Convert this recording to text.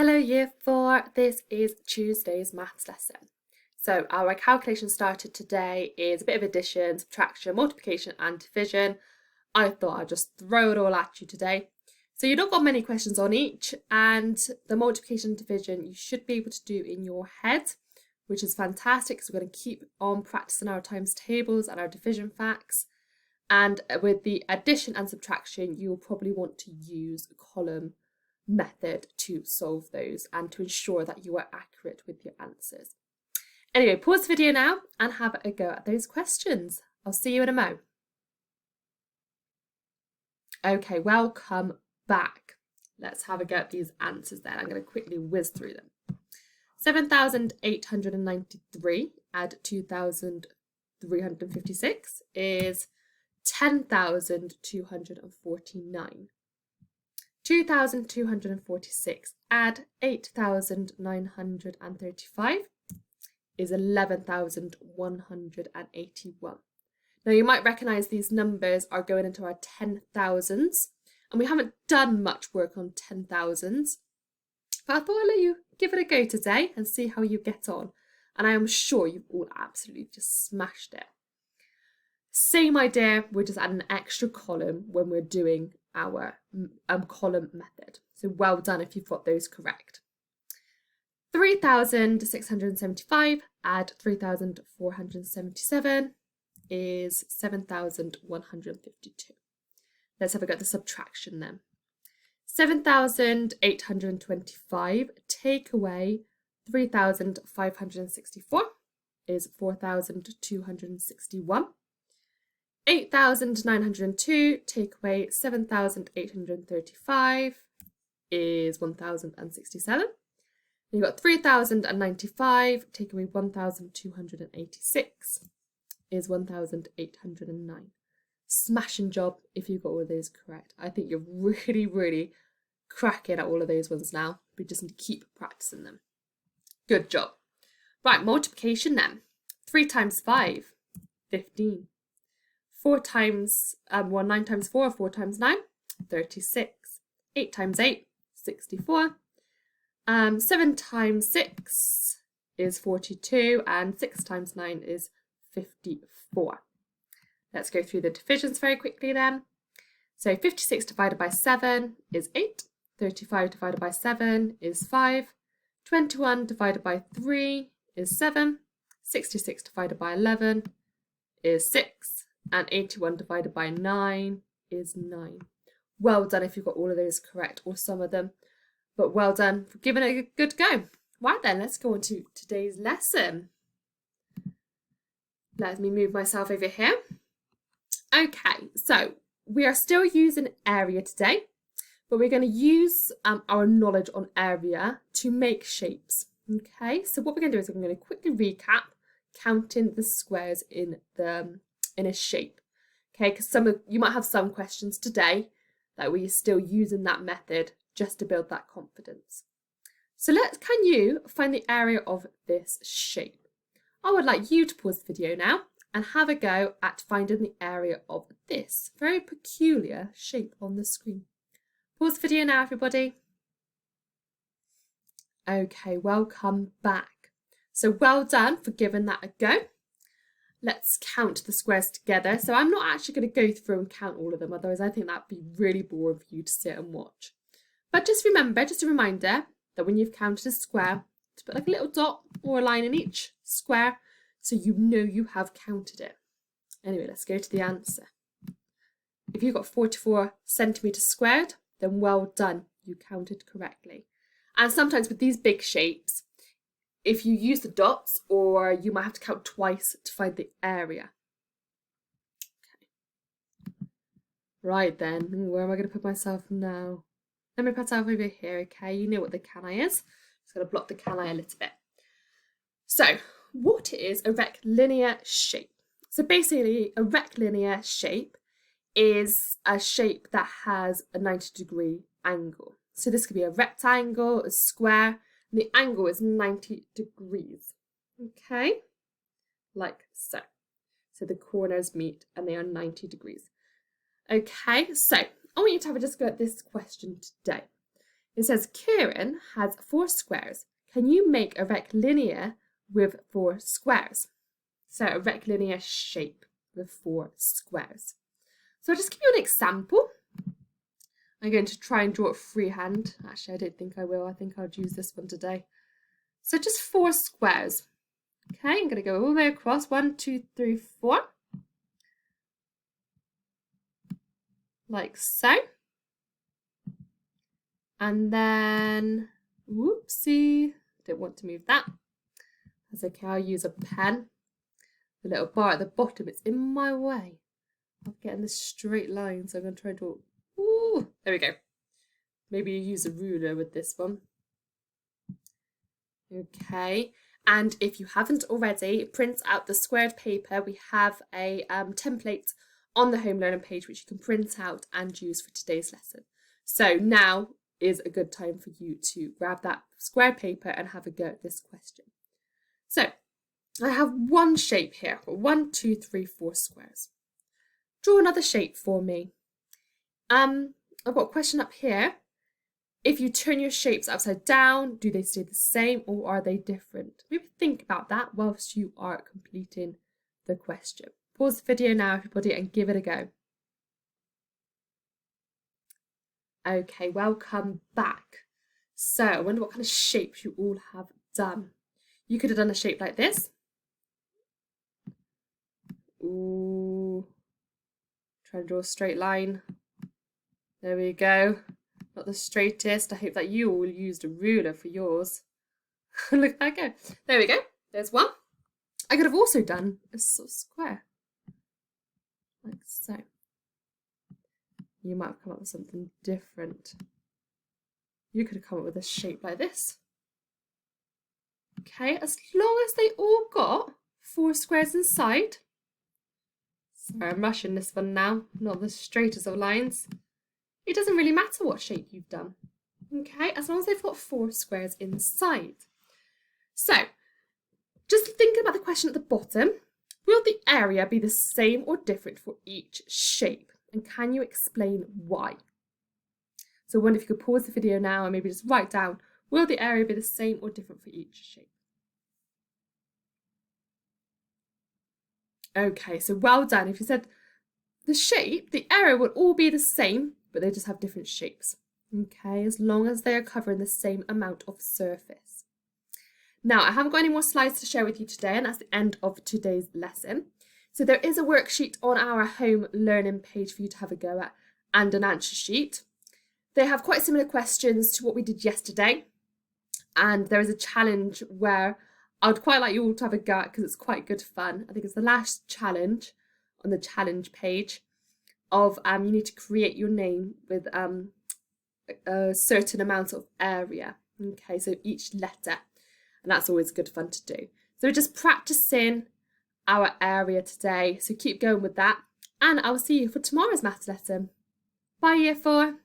Hello Year 4, this is Tuesday's maths lesson. So our calculation started today is a bit of addition, subtraction, multiplication and division. I thought I'd just throw it all at you today. So you've not got many questions on each, and the multiplication and division you should be able to do in your head, which is fantastic because we're going to keep on practicing our times tables and our division facts. And with the addition and subtraction, you'll probably want to use a column method to solve those and to ensure that you are accurate with your answers. Anyway, pause the video now and have a go at those questions. I'll see you in a mo. Okay, welcome back. Let's have a go at these answers then. I'm going to quickly whiz through them. 7,893 add 2,356 is 10,249. 2,246 add 8,935 is 11,181. Now you might recognise these numbers are going into our 10,000s, and we haven't done much work on 10,000s, but I thought I'd let you give it a go today and see how you get on, and I am sure you've all absolutely just smashed it. Same idea, we're just adding an extra column when we're doing our column method. So well done if you've got those correct. 3,675 add 3,477 is 7,152. Let's have a go at the subtraction then. 7,825 take away 3,564 is 4,261. 8,902 take away 7,835 is 1,067. You've got 3,095 take away 1,286 is 1,809. Smashing job if you got all of those correct. I think you're really cracking at all of those ones now. We just need to keep practicing them. Good job. Right, multiplication then. 3 times 5, 15. 9 times 4, 4 times 9, 36. 8 times 8, 64. 7 times 6 is 42, and 6 times 9 is 54. Let's go through the divisions very quickly then. So 56 divided by 7 is 8, 35 divided by 7 is 5, 21 divided by 3 is 7, 66 divided by 11 is 6, and 81 divided by 9 is 9. Well done if you've got all of those correct, or some of them, but well done for giving it a good go. Right then, let's go on to today's lesson. Let me move myself over here. Okay, so we are still using area today, but we're going to use our knowledge on area to make shapes. Okay, so what we're going to do is we're going to quickly recap counting the squares in a shape. Okay, because you might have some questions today that we're still using that method just to build that confidence. So can you find the area of this shape? I would like you to pause the video now and have a go at finding the area of this very peculiar shape on the screen. Pause the video now, everybody. Okay, welcome back. So well done for giving that a go. Let's count the squares together. So I'm not actually going to go through and count all of them, otherwise I think that'd be really boring for you to sit and watch. But just remember, just a reminder, that when you've counted a square, to put like a little dot or a line in each square so you know you have counted it. Anyway, let's go to the answer. If you've got 44 centimetres squared, then well done, you counted correctly. And sometimes with these big shapes, if you use the dots, or you might have to count twice to find the area. Okay. Right then, where am I going to put myself now? Let me put myself over here, okay? You know what the cani is. Just going to block the cani a little bit. So, what is a rectilinear shape? So basically, a rectilinear shape is a shape that has a 90-degree angle. So this could be a rectangle, a square, and the angle is 90 degrees, okay? Like so. So the corners meet and they are 90 degrees. Okay, so I want you to have a just go at this question today. It says Kieran has 4 squares. Can you make a rectilinear with 4 squares? So a rectilinear shape with 4 squares. So I'll just give you an example. I'm going to try and draw it freehand. Actually, I don't think I will. I think I'll use this one today. So just 4 squares. Okay, I'm going to go all the way across. 1, 2, 3, 4. Like so. And then, whoopsie, don't want to move that. That's okay, I'll use a pen. The little bar at the bottom, it's in my way of getting this straight line, so I'm going to try and draw. Ooh, there we go. Maybe you use a ruler with this one. Okay, and if you haven't already, print out the squared paper. We have a template on the home learning page which you can print out and use for today's lesson. So now is a good time for you to grab that square paper and have a go at this question. So I have one shape here. 1, 2, 3, 4 squares. Draw another shape for me. I've got a question up here. If you turn your shapes upside down, do they stay the same or are they different? Maybe think about that whilst you are completing the question. Pause the video now, everybody, and give it a go. Okay, welcome back. So I wonder what kind of shapes you all have done. You could have done a shape like this. Ooh. Try and draw a straight line. There we go. Not the straightest. I hope that you all used a ruler for yours. Look at that go. There we go. There's one. I could have also done a sort of square. Like so. You might have come up with something different. You could have come up with a shape like this. Okay, as long as they all got 4 squares inside. Sorry, I'm rushing this one now, not the straightest of lines. It doesn't really matter what shape you've done. Okay, as long as they've got 4 squares inside. So, just thinking about the question at the bottom, will the area be the same or different for each shape? And can you explain why? So I wonder if you could pause the video now and maybe just write down, will the area be the same or different for each shape? Okay, so well done. If you said the shape, the area will all be the same, but they just have different shapes. Okay, as long as they are covering the same amount of surface. Now, I haven't got any more slides to share with you today, and that's the end of today's lesson. So there is a worksheet on our home learning page for you to have a go at and an answer sheet. They have quite similar questions to what we did yesterday. And there is a challenge where I would quite like you all to have a go at because it's quite good fun. I think it's the last challenge on the challenge page of you need to create your name with a certain amount of area. Okay, so each letter. And that's always good fun to do. So we're just practicing our area today. So keep going with that. And I'll see you for tomorrow's maths lesson. Bye, Year 4.